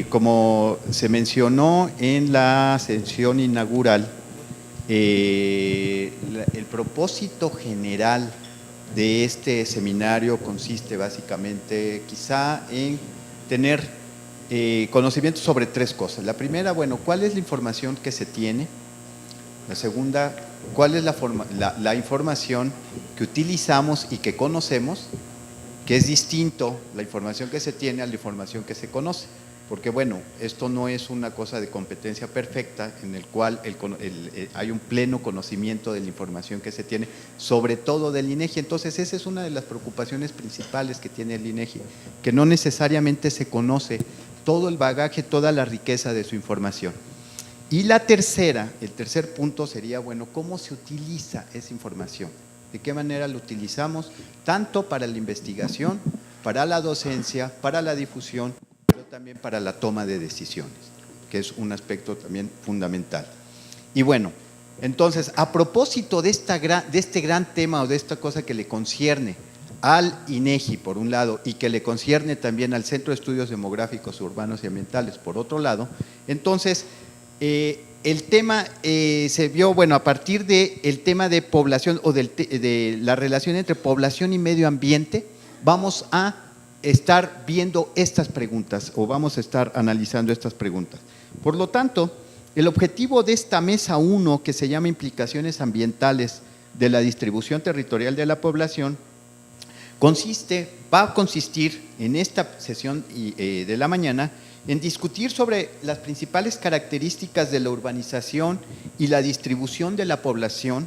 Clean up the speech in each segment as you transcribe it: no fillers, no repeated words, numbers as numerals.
Como se mencionó en la sesión inaugural, el propósito general de este seminario consiste básicamente quizá en tener conocimiento sobre tres cosas. La primera, bueno, ¿cuál es la información que se tiene? La segunda, ¿cuál es la información que utilizamos y que conocemos? Que es distinto la información que se tiene a la información que se conoce. Porque bueno, esto no es una cosa de competencia perfecta en el cual hay un pleno conocimiento de la información que se tiene, sobre todo del INEGI. Entonces esa es una de las preocupaciones principales que tiene el INEGI, que no necesariamente se conoce todo el bagaje, toda la riqueza de su información. Y la tercera, el tercer punto sería, bueno, ¿cómo se utiliza esa información? ¿De qué manera la utilizamos? Tanto para la investigación, para la docencia, para la difusión, pero también para la toma de decisiones, que es un aspecto también fundamental. Y bueno, entonces, a propósito de este gran tema o de esta cosa que le concierne al INEGI, por un lado, y que le concierne también al Centro de Estudios Demográficos, Urbanos y Ambientales, por otro lado, entonces, el tema se vio, bueno, a partir del tema de población o de la relación entre población y medio ambiente, vamos a estar viendo estas preguntas o vamos a estar analizando estas preguntas. Por lo tanto, el objetivo de esta mesa 1, que se llama Implicaciones Ambientales de la Distribución Territorial de la Población, va a consistir en esta sesión de la mañana en discutir sobre las principales características de la urbanización y la distribución de la población,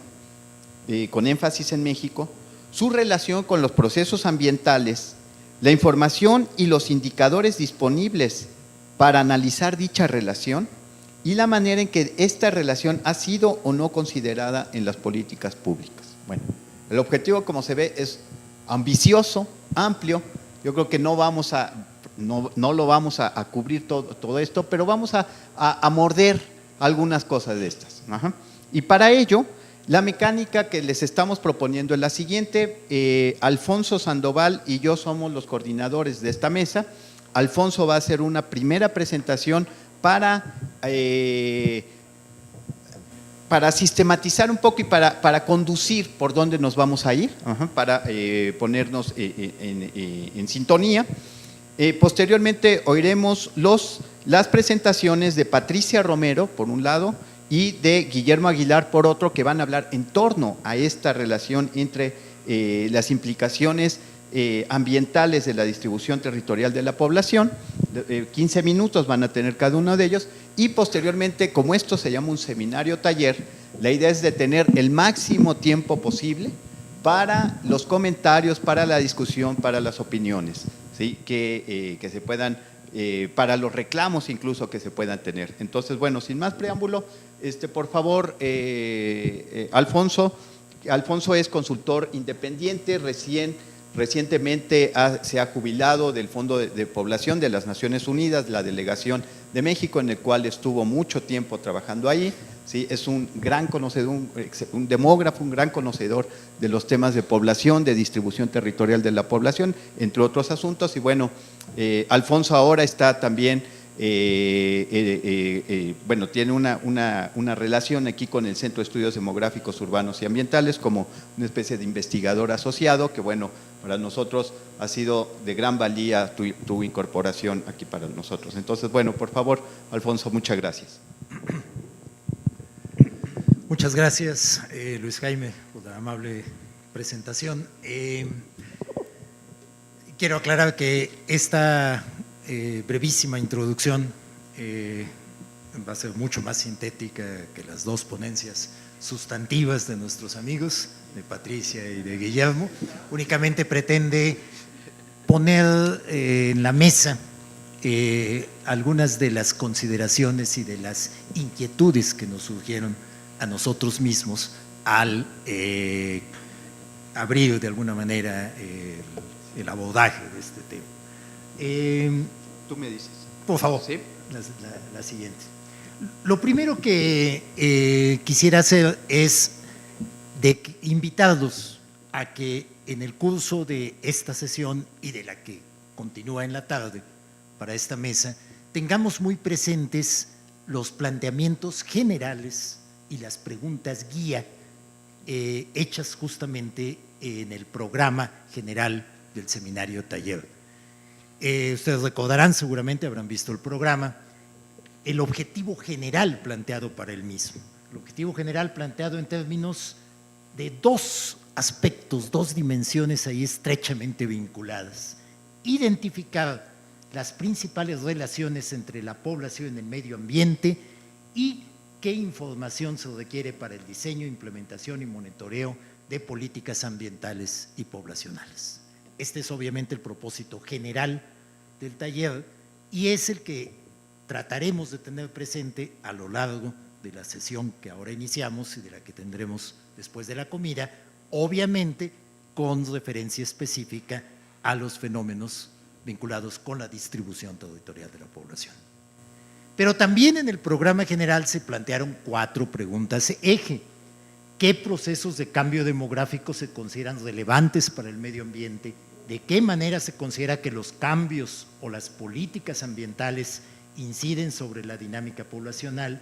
con énfasis en México, su relación con los procesos ambientales, la información y los indicadores disponibles para analizar dicha relación y la manera en que esta relación ha sido o no considerada en las políticas públicas. Bueno, el objetivo, como se ve, es ambicioso, amplio. Yo creo que no lo vamos a cubrir todo esto, pero vamos a morder algunas cosas de estas. Ajá. Y para ello, la mecánica que les estamos proponiendo es la siguiente. Alfonso Sandoval y yo somos los coordinadores de esta mesa. Alfonso va a hacer una primera presentación para sistematizar un poco y para conducir por dónde nos vamos a ir, para ponernos en sintonía. Posteriormente oiremos las presentaciones de Patricia Romero, por un lado, y de Guillermo Aguilar, por otro, que van a hablar en torno a esta relación entre las implicaciones ambientales de la distribución territorial de la población. 15 minutos van a tener cada uno de ellos, y posteriormente, como esto se llama un seminario taller, la idea es de tener el máximo tiempo posible para los comentarios, para la discusión, para las opiniones, ¿sí? que se puedan, para los reclamos incluso que se puedan tener. Entonces, bueno, sin más preámbulo, por favor, Alfonso. Alfonso es consultor independiente, recientemente se ha jubilado del Fondo de Población de las Naciones Unidas, la Delegación de México, en el cual estuvo mucho tiempo trabajando ahí. ¿Sí? Es un gran conocedor, un demógrafo, un gran conocedor de los temas de población, de distribución territorial de la población, entre otros asuntos. Y bueno, Alfonso ahora está también, bueno, tiene una relación aquí con el Centro de Estudios Demográficos Urbanos y Ambientales como una especie de investigador asociado, que bueno, para nosotros ha sido de gran valía tu incorporación aquí para nosotros. Entonces, bueno, por favor, Alfonso, muchas gracias. Muchas gracias, Luis Jaime, por la amable presentación. Quiero aclarar que esta brevísima introducción va a ser mucho más sintética que las dos ponencias sustantivas de nuestros amigos, de Patricia y de Guillermo. Únicamente pretende poner en la mesa algunas de las consideraciones y de las inquietudes que nos surgieron a nosotros mismos al abrir de alguna manera el abordaje de este tema. Tú me dices. Por favor, ¿sí? La siguiente. Lo primero que quisiera hacer es invitarlos a que en el curso de esta sesión y de la que continúa en la tarde para esta mesa, tengamos muy presentes los planteamientos generales y las preguntas guía hechas justamente en el programa general del seminario taller. Ustedes recordarán, seguramente habrán visto el programa, el objetivo general planteado para el mismo. El objetivo general planteado en términos de dos aspectos, dos dimensiones ahí estrechamente vinculadas. Identificar las principales relaciones entre la población y el medio ambiente y qué información se requiere para el diseño, implementación y monitoreo de políticas ambientales y poblacionales. Este es obviamente el propósito general del taller y es el que trataremos de tener presente a lo largo de la sesión que ahora iniciamos y de la que tendremos después de la comida, obviamente con referencia específica a los fenómenos vinculados con la distribución territorial de la población. Pero también en el programa general se plantearon 4 preguntas eje. ¿Qué procesos de cambio demográfico se consideran relevantes para el medio ambiente? ¿De qué manera se considera que los cambios o las políticas ambientales inciden sobre la dinámica poblacional?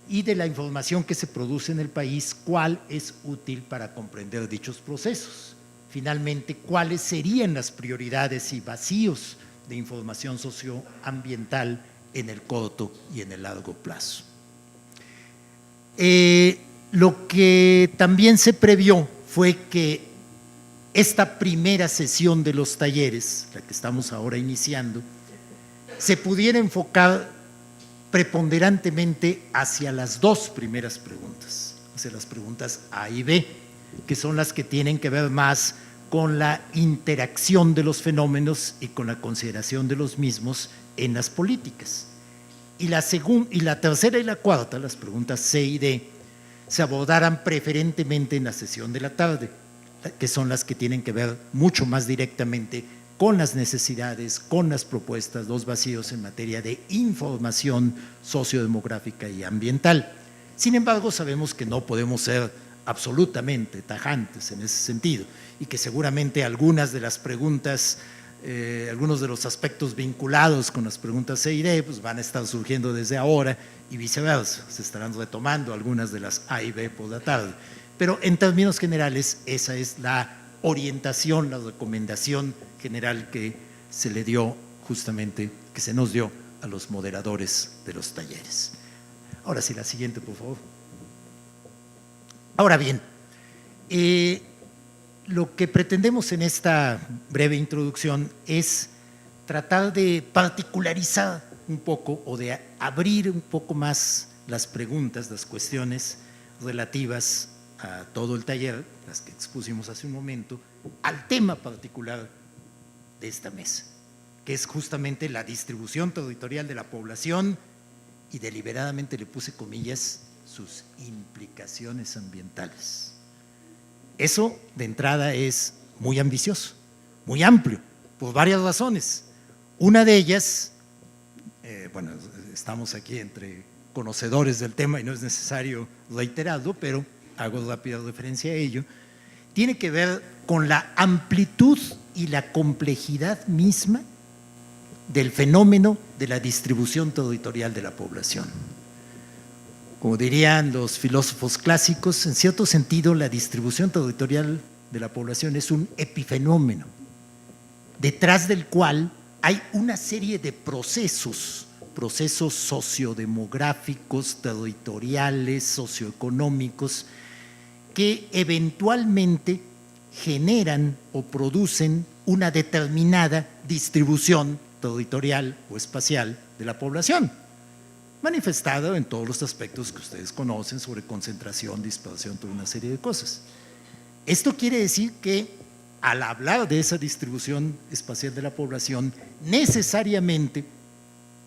Y de la información que se produce en el país, ¿cuál es útil para comprender dichos procesos? Finalmente, ¿cuáles serían las prioridades y vacíos de información socioambiental en el corto y en el largo plazo? Lo que también se previó fue que esta primera sesión de los talleres, la que estamos ahora iniciando, se pudiera enfocar preponderantemente hacia las 2 primeras preguntas, hacia las preguntas A y B, que son las que tienen que ver más con la interacción de los fenómenos y con la consideración de los mismos en las políticas. Y la tercera y la cuarta, las preguntas C y D, se abordarán preferentemente en la sesión de la tarde, que son las que tienen que ver mucho más directamente con las necesidades, con las propuestas, los vacíos en materia de información sociodemográfica y ambiental. Sin embargo, sabemos que no podemos ser absolutamente tajantes en ese sentido y que seguramente algunas de las preguntas, algunos de los aspectos vinculados con las preguntas C y D pues van a estar surgiendo desde ahora y viceversa, se estarán retomando algunas de las A y B por la tarde. Pero en términos generales, esa es la orientación, la recomendación general que se le dio justamente, que se nos dio a los moderadores de los talleres. Ahora sí, la siguiente, por favor. Ahora bien, lo que pretendemos en esta breve introducción es tratar de particularizar un poco o de abrir un poco más las preguntas, las cuestiones relativas a todo el taller, las que expusimos hace un momento, al tema particular de esta mesa, que es justamente la distribución territorial de la población y deliberadamente le puse comillas, sus implicaciones ambientales. Eso de entrada es muy ambicioso, muy amplio, por varias razones. Una de ellas, bueno, estamos aquí entre conocedores del tema y no es necesario reiterarlo, pero hago rápida referencia a ello, tiene que ver con la amplitud y la complejidad misma del fenómeno de la distribución territorial de la población. Como dirían los filósofos clásicos, en cierto sentido la distribución territorial de la población es un epifenómeno, detrás del cual hay una serie de procesos sociodemográficos, territoriales, socioeconómicos, que eventualmente generan o producen una determinada distribución territorial o espacial de la población, manifestado en todos los aspectos que ustedes conocen sobre concentración, dispersión, toda una serie de cosas. Esto quiere decir que al hablar de esa distribución espacial de la población, necesariamente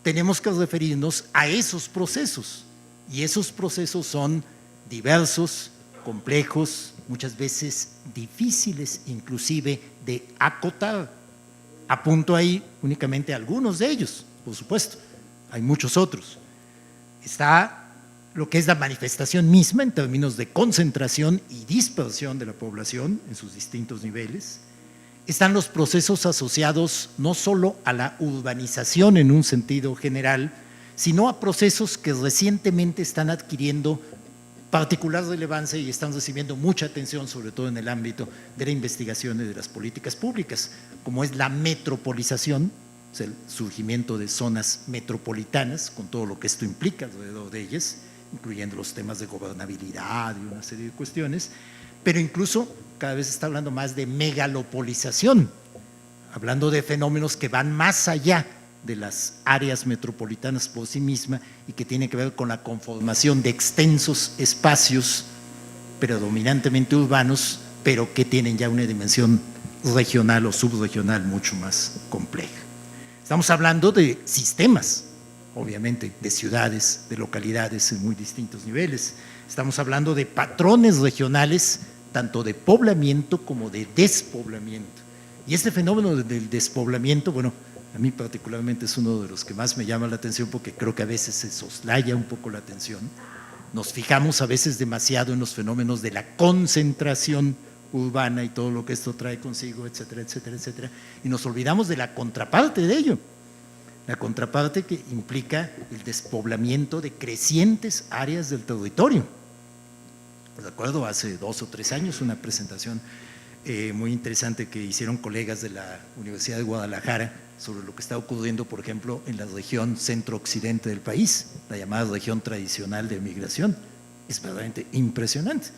tenemos que referirnos a esos procesos, y esos procesos son diversos, complejos, muchas veces difíciles inclusive de acotar. Apunto ahí únicamente algunos de ellos, por supuesto, hay muchos otros. Está lo que es la manifestación misma en términos de concentración y dispersión de la población en sus distintos niveles. están los procesos asociados no solo a la urbanización en un sentido general, sino a procesos que recientemente están adquiriendo particular relevancia y están recibiendo mucha atención, sobre todo en el ámbito de la investigación y de las políticas públicas, como es la metropolización, o sea, el surgimiento de zonas metropolitanas, con todo lo que esto implica alrededor de ellas, incluyendo los temas de gobernabilidad y una serie de cuestiones, pero incluso cada vez se está hablando más de megalopolización, hablando de fenómenos que van más allá de las áreas metropolitanas por sí mismas y que tienen que ver con la conformación de extensos espacios predominantemente urbanos, pero que tienen ya una dimensión regional o subregional mucho más compleja. Estamos hablando de sistemas, obviamente, de ciudades, de localidades en muy distintos niveles. Estamos hablando de patrones regionales, tanto de poblamiento como de despoblamiento. Y este fenómeno del despoblamiento, bueno, a mí particularmente es uno de los que más me llama la atención porque creo que a veces se soslaya un poco la atención. Nos fijamos a veces demasiado en los fenómenos de la concentración urbana y todo lo que esto trae consigo, etcétera, etcétera, etcétera, y nos olvidamos de la contraparte de ello, la contraparte que implica el despoblamiento de crecientes áreas del territorio. Recuerdo hace 2 o 3 años una presentación muy interesante que hicieron colegas de la Universidad de Guadalajara sobre lo que está ocurriendo, por ejemplo, en la región centro-occidente del país, la llamada región tradicional de migración. Es verdaderamente impresionante.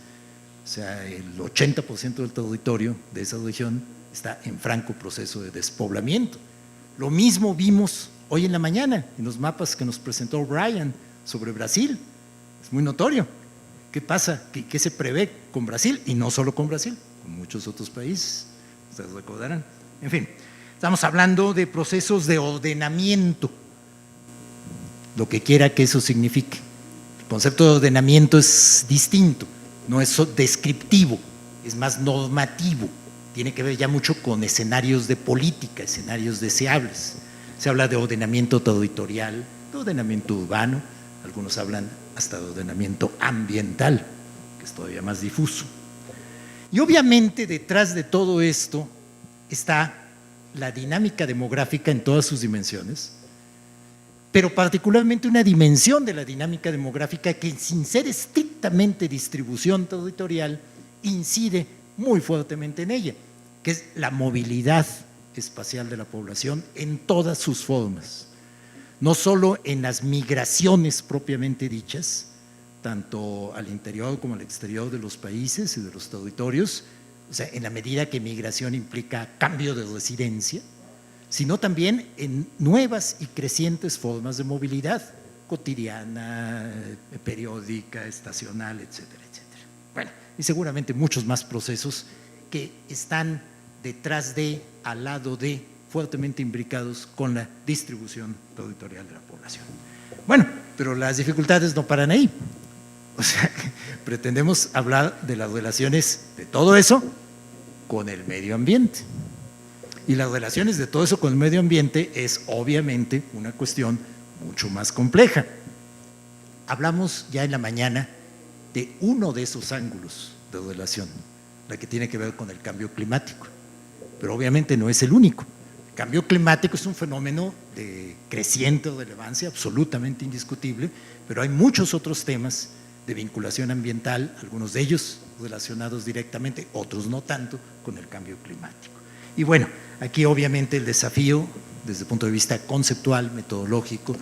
O sea, el 80% del territorio de esa región está en franco proceso de despoblamiento. Lo mismo vimos hoy en la mañana en los mapas que nos presentó Brian sobre Brasil. Es muy notorio. ¿Qué pasa? ¿Qué se prevé con Brasil? Y no solo con Brasil, con muchos otros países. Ustedes recordarán. En fin, estamos hablando de procesos de ordenamiento, lo que quiera que eso signifique. El concepto de ordenamiento es distinto. No es descriptivo, es más normativo, tiene que ver ya mucho con escenarios de política, escenarios deseables. Se habla de ordenamiento territorial, de ordenamiento urbano, algunos hablan hasta de ordenamiento ambiental, que es todavía más difuso. Y obviamente detrás de todo esto está la dinámica demográfica en todas sus dimensiones, pero particularmente una dimensión de la dinámica demográfica que, sin ser estrictamente distribución territorial, incide muy fuertemente en ella, que es la movilidad espacial de la población en todas sus formas, no solo en las migraciones propiamente dichas, tanto al interior como al exterior de los países y de los territorios, o sea, en la medida que migración implica cambio de residencia, sino también en nuevas y crecientes formas de movilidad cotidiana, periódica, estacional, etcétera, etcétera. Bueno, y seguramente muchos más procesos que están detrás de, al lado de, fuertemente imbricados con la distribución territorial de la población. Bueno, pero las dificultades no paran ahí. O sea, pretendemos hablar de las relaciones de todo eso con el medio ambiente. Y las relaciones de todo eso con el medio ambiente es obviamente una cuestión mucho más compleja. Hablamos ya en la mañana de uno de esos ángulos de relación, la que tiene que ver con el cambio climático, pero obviamente no es el único. El cambio climático es un fenómeno de creciente relevancia, absolutamente indiscutible, pero hay muchos otros temas de vinculación ambiental, algunos de ellos relacionados directamente, otros no tanto, con el cambio climático. Y bueno, aquí obviamente el desafío desde el punto de vista conceptual, metodológico,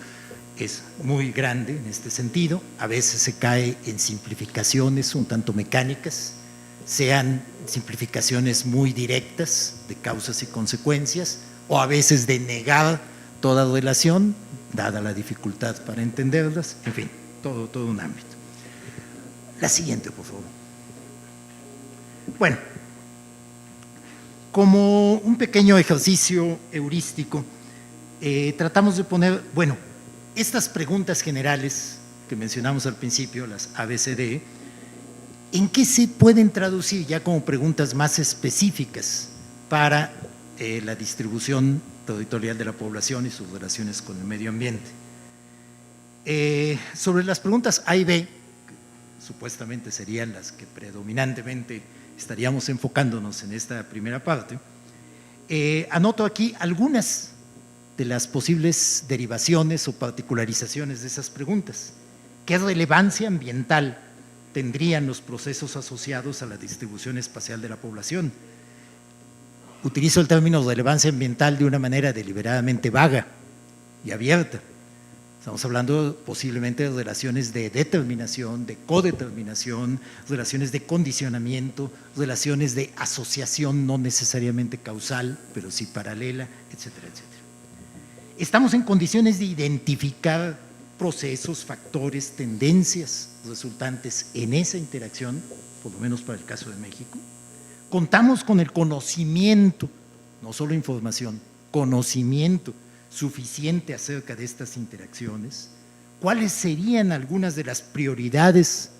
es muy grande en este sentido. A veces se cae en simplificaciones un tanto mecánicas, sean simplificaciones muy directas de causas y consecuencias, o a veces de negar toda relación, dada la dificultad para entenderlas, en fin, todo un ámbito. La siguiente, por favor. Bueno, como un pequeño ejercicio heurístico, tratamos de poner, bueno, estas preguntas generales que mencionamos al principio, las ABCD, ¿en qué se pueden traducir ya como preguntas más específicas para la distribución territorial de la población y sus relaciones con el medio ambiente? Sobre las preguntas A y B, que supuestamente serían las que predominantemente estaríamos enfocándonos en esta primera parte, Anoto aquí algunas de las posibles derivaciones o particularizaciones de esas preguntas. ¿Qué relevancia ambiental tendrían los procesos asociados a la distribución espacial de la población? Utilizo el término relevancia ambiental de una manera deliberadamente vaga y abierta. Estamos hablando posiblemente de relaciones de determinación, de codeterminación, relaciones de condicionamiento, relaciones de asociación no necesariamente causal, pero sí paralela, etcétera, etcétera. Estamos en condiciones de identificar procesos, factores, tendencias resultantes en esa interacción, por lo menos para el caso de México. Contamos con el conocimiento, no solo información, conocimiento suficiente acerca de estas interacciones. ¿Cuáles serían algunas de las prioridades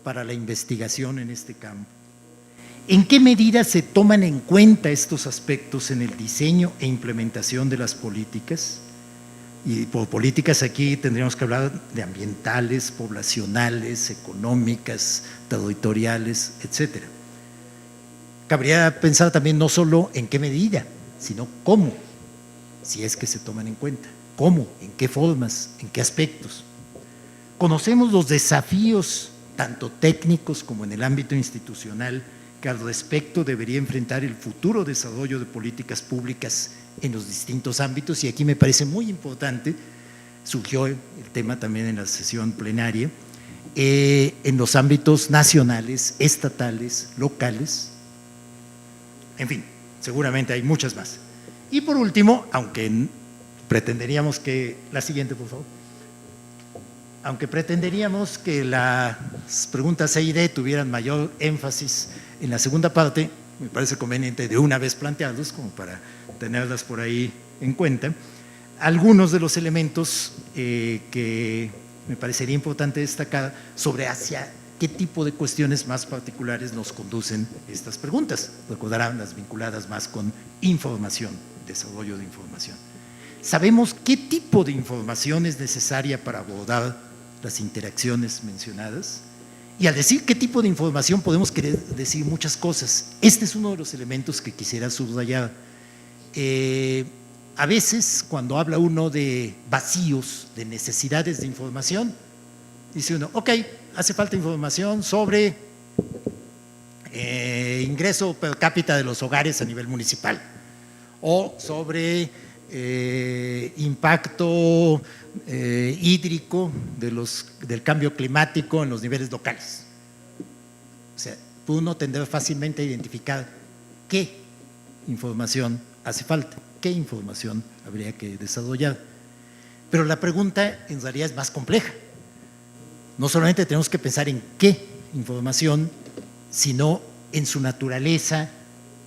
para la investigación en este campo? ¿En qué medida se toman en cuenta estos aspectos en el diseño e implementación de las políticas? Y por políticas aquí tendríamos que hablar de ambientales, poblacionales, económicas, territoriales, etcétera. Cabría pensar también no solo en qué medida, sino cómo, si es que se toman en cuenta. ¿Cómo? ¿En qué formas? ¿En qué aspectos? Conocemos los desafíos, tanto técnicos como en el ámbito institucional, que al respecto debería enfrentar el futuro desarrollo de políticas públicas en los distintos ámbitos, y aquí me parece muy importante, surgió el tema también en la sesión plenaria, en los ámbitos nacionales, estatales, locales, en fin, seguramente hay muchas más. Y por último, aunque pretenderíamos que, la siguiente por favor, aunque pretenderíamos que las preguntas C y D tuvieran mayor énfasis en la segunda parte, me parece conveniente de una vez plantearlos como para tenerlas por ahí en cuenta, algunos de los elementos que me parecería importante destacar sobre hacia qué tipo de cuestiones más particulares nos conducen estas preguntas. Recordarán las vinculadas más con información, desarrollo de información. Sabemos qué tipo de información es necesaria para abordar las interacciones mencionadas, y al decir qué tipo de información podemos querer decir muchas cosas. Este es uno de los elementos que quisiera subrayar. A veces cuando habla uno de vacíos, de necesidades de información, dice uno, ok, hace falta información sobre ingreso per cápita de los hogares a nivel municipal, o sobre impacto hídrico del cambio climático en los niveles locales. O sea, uno tendrá fácilmente a identificar qué información hace falta, qué información habría que desarrollar. Pero la pregunta en realidad es más compleja. No solamente tenemos que pensar en qué información, sino en su naturaleza,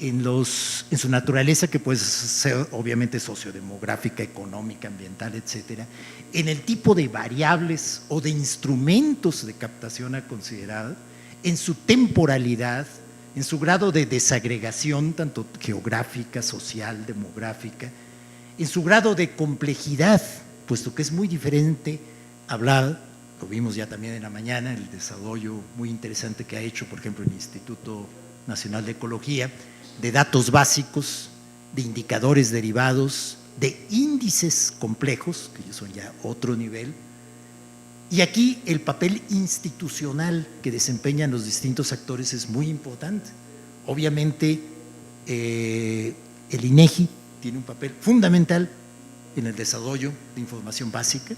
en su naturaleza que puede ser obviamente sociodemográfica, económica, ambiental, etcétera, en el tipo de variables o de instrumentos de captación a considerar, en su temporalidad, en su grado de desagregación, tanto geográfica, social, demográfica, en su grado de complejidad, puesto que es muy diferente hablar, lo vimos ya también en la mañana, el desarrollo muy interesante que ha hecho, por ejemplo, el Instituto Nacional de Ecología, de datos básicos, de indicadores derivados, de índices complejos, que son ya otro nivel, y aquí el papel institucional que desempeñan los distintos actores es muy importante. Obviamente el INEGI tiene un papel fundamental en el desarrollo de información básica,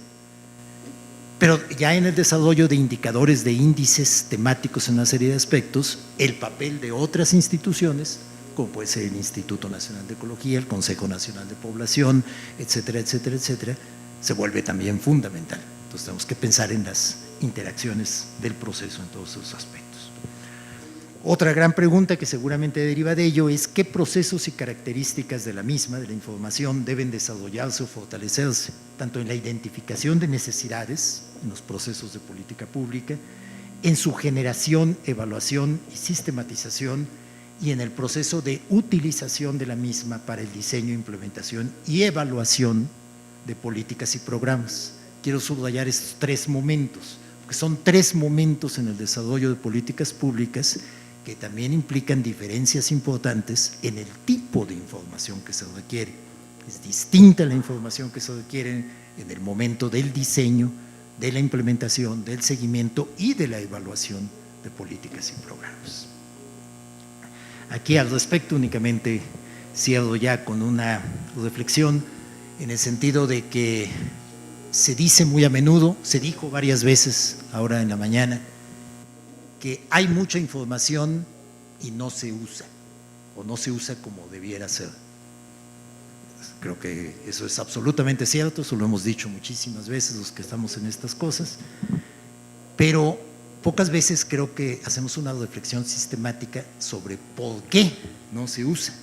pero ya en el desarrollo de indicadores, de índices temáticos en una serie de aspectos, el papel de otras instituciones, como puede ser el Instituto Nacional de Ecología, el Consejo Nacional de Población, etcétera, etcétera, etcétera, se vuelve también fundamental. Entonces tenemos que pensar en las interacciones del proceso en todos esos aspectos. Otra gran pregunta que seguramente deriva de ello es qué procesos y características de la misma, de la información, deben desarrollarse o fortalecerse, tanto en la identificación de necesidades, en los procesos de política pública, en su generación, evaluación y sistematización, y en el proceso de utilización de la misma para el diseño, implementación y evaluación de políticas y programas. Quiero subrayar estos tres momentos, porque son tres momentos en el desarrollo de políticas públicas que también implican diferencias importantes en el tipo de información que se requiere. Es distinta la información que se requiere en el momento del diseño, de la implementación, del seguimiento y de la evaluación de políticas y programas. Aquí al respecto únicamente cierro ya con una reflexión en el sentido de que se dice muy a menudo, se dijo varias veces ahora en la mañana, que hay mucha información y no se usa, o no se usa como debiera ser. Creo que eso es absolutamente cierto, eso lo hemos dicho muchísimas veces los que estamos en estas cosas, pero pocas veces creo que hacemos una reflexión sistemática sobre por qué no se usa,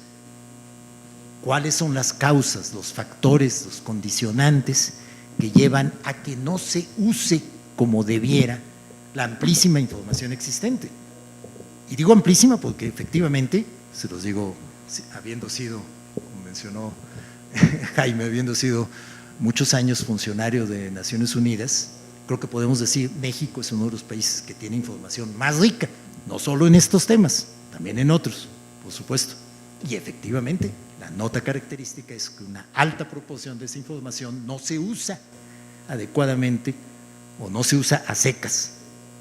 cuáles son las causas, los factores, los condicionantes que llevan a que no se use como debiera la amplísima información existente. Y digo amplísima porque efectivamente, se los digo habiendo sido, como mencionó Jaime, habiendo sido muchos años funcionario de Naciones Unidas, creo que podemos decir México es uno de los países que tiene información más rica, no solo en estos temas, también en otros, por supuesto. Y efectivamente, la nota característica es que una alta proporción de esa información no se usa adecuadamente o no se usa a secas,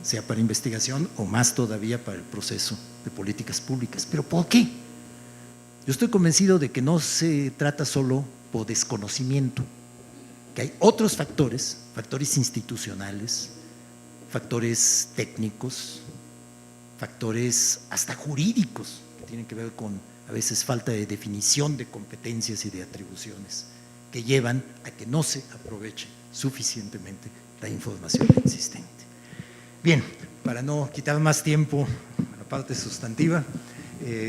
sea para investigación o más todavía para el proceso de políticas públicas. ¿Pero por qué? Yo estoy convencido de que no se trata solo por desconocimiento, que hay otros factores, factores institucionales, factores técnicos, factores hasta jurídicos, que tienen que ver con a veces falta de definición de competencias y de atribuciones, que llevan a que no se aproveche suficientemente la información existente. Bien, para no quitar más tiempo a la parte sustantiva,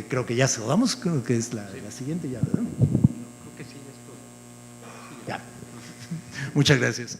creo que ya saludamos, creo que es la siguiente ya, ¿verdad? Creo que sí, esto. Ya. Muchas gracias.